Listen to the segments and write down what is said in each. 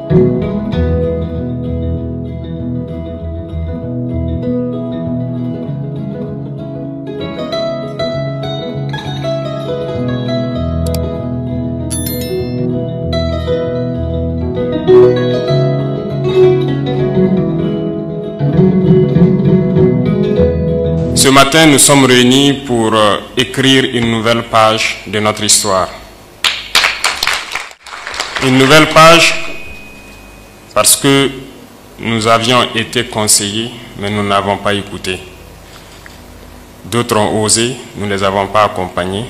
Ce matin, nous sommes réunis pour écrire une nouvelle page de notre histoire. Une nouvelle page parce que nous avions été conseillés, mais nous n'avons pas écouté. D'autres ont osé, nous ne les avons pas accompagnés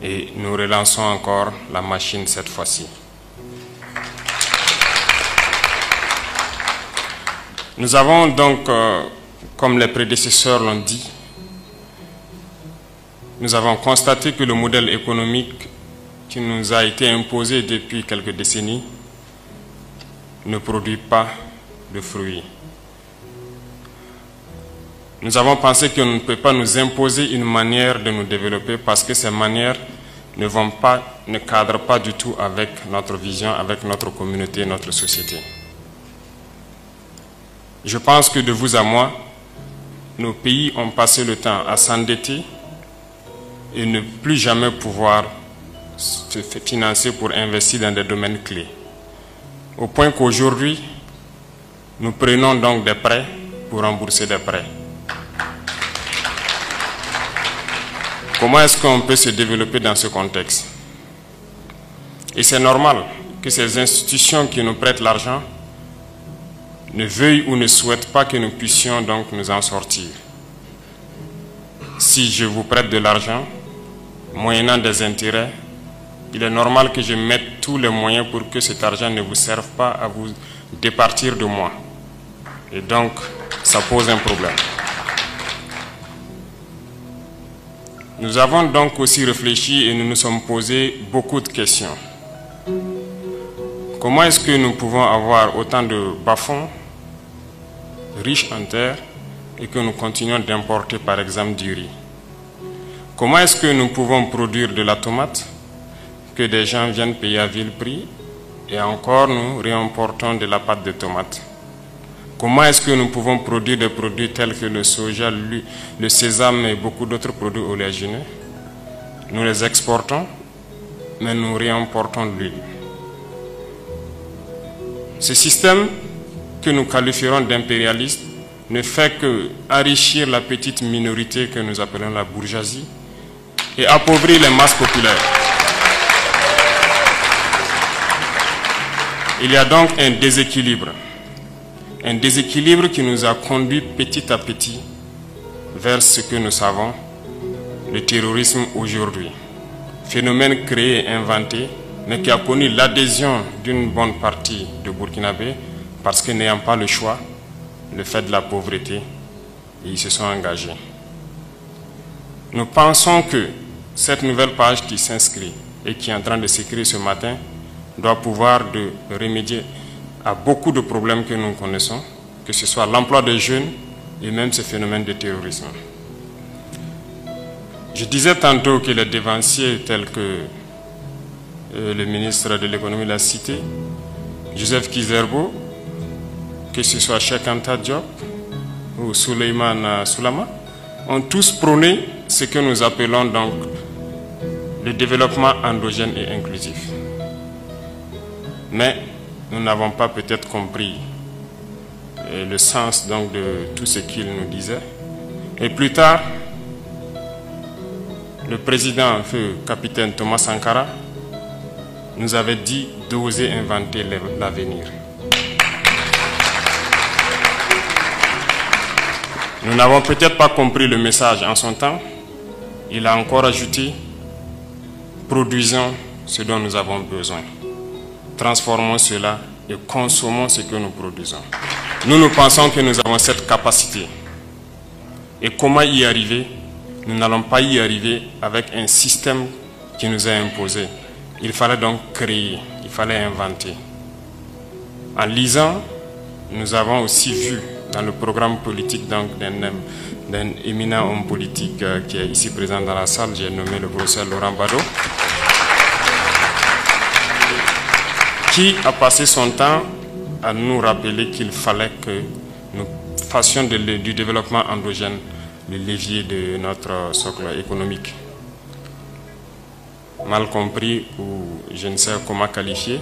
et nous relançons encore la machine cette fois-ci. Nous avons donc, comme les prédécesseurs l'ont dit, nous avons constaté que le modèle économique qui nous a été imposé depuis quelques décennies ne produit pas de fruits. Nous avons pensé qu'on ne peut pas nous imposer une manière de nous développer parce que ces manières ne cadrent pas du tout avec notre vision, avec notre communauté, notre société. Je pense que de vous à moi, nos pays ont passé le temps à s'endetter et ne plus jamais pouvoir se financer pour investir dans des domaines clés. Au point qu'aujourd'hui, nous prenons donc des prêts pour rembourser des prêts. Comment est-ce qu'on peut se développer dans ce contexte? Et c'est normal que ces institutions qui nous prêtent l'argent ne veuillent ou ne souhaitent pas que nous puissions donc nous en sortir. Si je vous prête de l'argent, moyennant des intérêts, il est normal que je mette tous les moyens pour que cet argent ne vous serve pas à vous départir de moi. Et donc, ça pose un problème. Nous avons donc aussi réfléchi et nous nous sommes posé beaucoup de questions. Comment est-ce que nous pouvons avoir autant de bas-fonds riches en terre et que nous continuons d'importer par exemple du riz? Comment est-ce que nous pouvons produire de la tomate que des gens viennent payer à vil prix et encore nous réimportons de la pâte de tomate? Comment est-ce que nous pouvons produire des produits tels que le soja, le sésame et beaucoup d'autres produits oléagineux? Nous les exportons, mais nous réimportons de l'huile. Ce système que nous qualifierons d'impérialiste ne fait que enrichir la petite minorité que nous appelons la bourgeoisie et appauvrir les masses populaires. Il y a donc un déséquilibre qui nous a conduit petit à petit vers ce que nous savons, le terrorisme aujourd'hui. Phénomène créé et inventé, mais qui a connu l'adhésion d'une bonne partie de Burkinabés parce que n'ayant pas le choix, le fait de la pauvreté, ils se sont engagés. Nous pensons que cette nouvelle page qui s'inscrit et qui est en train de s'écrire ce matin doit pouvoir remédier à beaucoup de problèmes que nous connaissons, que ce soit l'emploi des jeunes et même ce phénomène de terrorisme. Je disais tantôt que les dévanciers tels que le ministre de l'économie l'a cité, Joseph Kizerbo, que ce soit Cheikh Anta Diop ou Souleymane Soulama, ont tous prôné ce que nous appelons donc le développement endogène et inclusif. Mais nous n'avons pas peut-être compris le sens donc de tout ce qu'ils nous disaient. Et plus tard, le président, feu capitaine Thomas Sankara, nous avait dit d'oser inventer l'avenir. Nous n'avons peut-être pas compris le message en son temps. Il a encore ajouté, produisons ce dont nous avons besoin. Transformons cela et consommons ce que nous produisons. Nous pensons que nous avons cette capacité. Et comment y arriver? Nous n'allons pas y arriver avec un système qui nous est imposé. Il fallait donc créer, il fallait inventer. En lisant, nous avons aussi vu dans le programme politique d'un éminent homme politique qui est ici présent dans la salle, j'ai nommé le professeur Laurent Bado, qui a passé son temps à nous rappeler qu'il fallait que nous fassions du développement endogène le levier de notre socle économique. Mal compris ou je ne sais comment qualifier,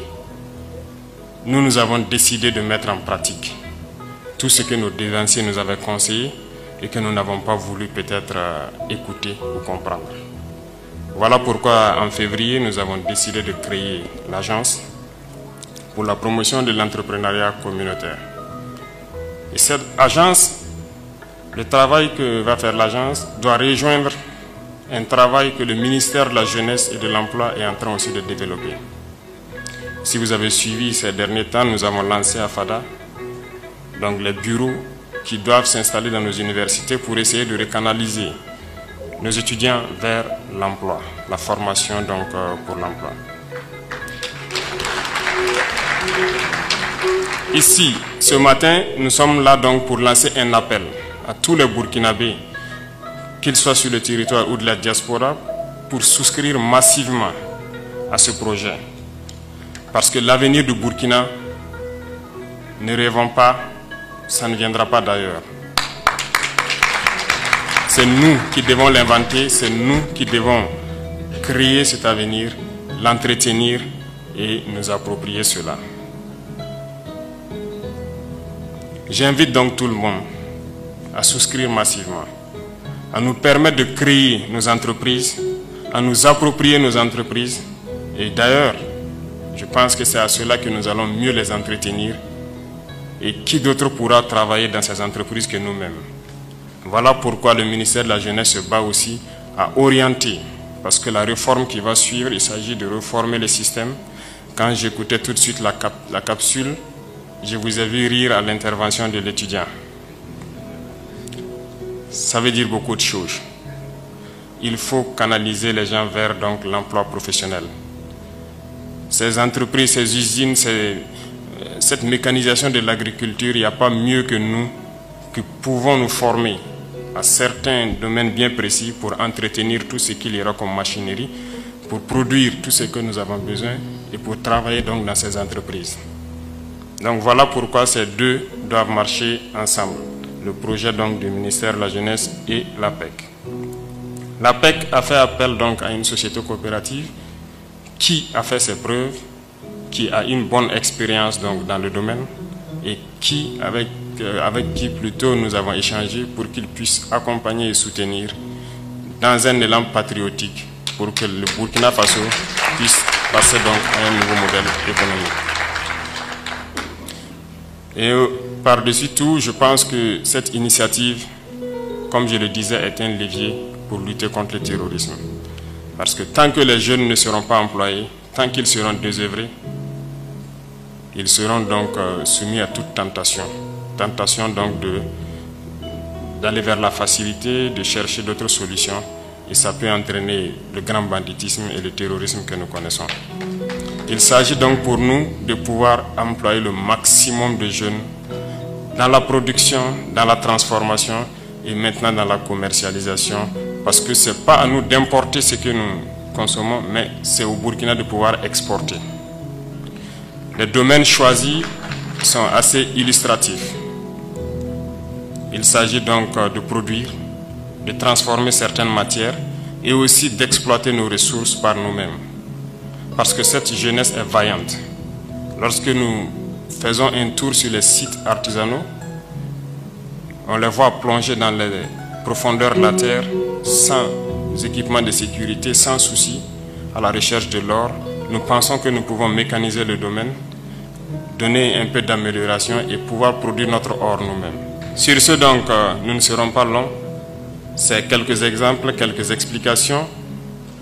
nous avons décidé de mettre en pratique tout ce que nos devanciers nous avaient conseillé et que nous n'avons pas voulu peut-être écouter ou comprendre. Voilà pourquoi en février, nous avons décidé de créer l'agence pour la promotion de l'entrepreneuriat communautaire. Et cette agence, le travail que va faire l'agence doit rejoindre un travail que le ministère de la Jeunesse et de l'Emploi est en train aussi de développer. Si vous avez suivi ces derniers temps, nous avons lancé à FADA donc les bureaux qui doivent s'installer dans nos universités pour essayer de recanaliser nos étudiants vers l'emploi, la formation donc pour l'emploi. Ici, ce matin, nous sommes là donc pour lancer un appel à tous les Burkinabés, qu'ils soient sur le territoire ou de la diaspora, pour souscrire massivement à ce projet. Parce que l'avenir du Burkina, ne rêvons pas, ça ne viendra pas d'ailleurs. C'est nous qui devons l'inventer, c'est nous qui devons créer cet avenir, l'entretenir et nous approprier cela. J'invite donc tout le monde à souscrire massivement, à nous permettre de créer nos entreprises, à nous approprier nos entreprises. Et d'ailleurs, je pense que c'est à cela que nous allons mieux les entretenir. Et qui d'autre pourra travailler dans ces entreprises que nous-mêmes? Voilà pourquoi le ministère de la Jeunesse se bat aussi à orienter. Parce que la réforme qui va suivre, il s'agit de reformer le système. Quand j'écoutais tout de suite la capsule, je vous ai vu rire à l'intervention de l'étudiant. Ça veut dire beaucoup de choses. Il faut canaliser les gens vers donc l'emploi professionnel. Ces entreprises, ces usines, cette mécanisation de l'agriculture, il n'y a pas mieux que nous qui pouvons nous former à certains domaines bien précis pour entretenir tout ce qu'il y aura comme machinerie, pour produire tout ce que nous avons besoin et pour travailler donc dans ces entreprises. Donc voilà pourquoi ces deux doivent marcher ensemble. Le projet donc du ministère de la Jeunesse et l'APEC. L'APEC a fait appel donc à une société coopérative qui a fait ses preuves, qui a une bonne expérience donc dans le domaine et qui, avec qui plutôt nous avons échangé pour qu'il puisse accompagner et soutenir dans un élan patriotique pour que le Burkina Faso puisse passer donc à un nouveau modèle économique. Et par-dessus tout, je pense que cette initiative, comme je le disais, est un levier pour lutter contre le terrorisme. Parce que tant que les jeunes ne seront pas employés, tant qu'ils seront désœuvrés, ils seront donc soumis à toute tentation. Tentation donc d'aller vers la facilité, de chercher d'autres solutions. Et ça peut entraîner le grand banditisme et le terrorisme que nous connaissons. Il s'agit donc pour nous de pouvoir employer le maximum de jeunes dans la production, dans la transformation et maintenant dans la commercialisation. Parce que ce n'est pas à nous d'importer ce que nous consommons, mais c'est au Burkina de pouvoir exporter. Les domaines choisis sont assez illustratifs. Il s'agit donc de produire, de transformer certaines matières et aussi d'exploiter nos ressources par nous-mêmes. Parce que cette jeunesse est vaillante. Lorsque nous faisons un tour sur les sites artisanaux, on les voit plonger dans les profondeurs de la terre sans équipement de sécurité, sans souci, à la recherche de l'or. Nous pensons que nous pouvons mécaniser le domaine, donner un peu d'amélioration et pouvoir produire notre or nous-mêmes. Sur ce donc, nous ne serons pas longs. C'est quelques exemples, quelques explications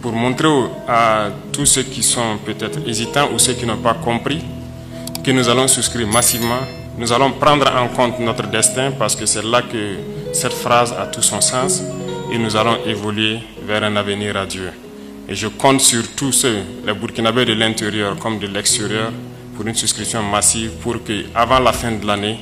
pour montrer à tous ceux qui sont peut-être hésitants ou ceux qui n'ont pas compris que nous allons souscrire massivement. Nous allons prendre en compte notre destin parce que c'est là que cette phrase a tout son sens et nous allons évoluer vers un avenir radieux. Et je compte sur tous ceux, les Burkinabés de l'intérieur comme de l'extérieur, pour une souscription massive pour qu'avant la fin de l'année,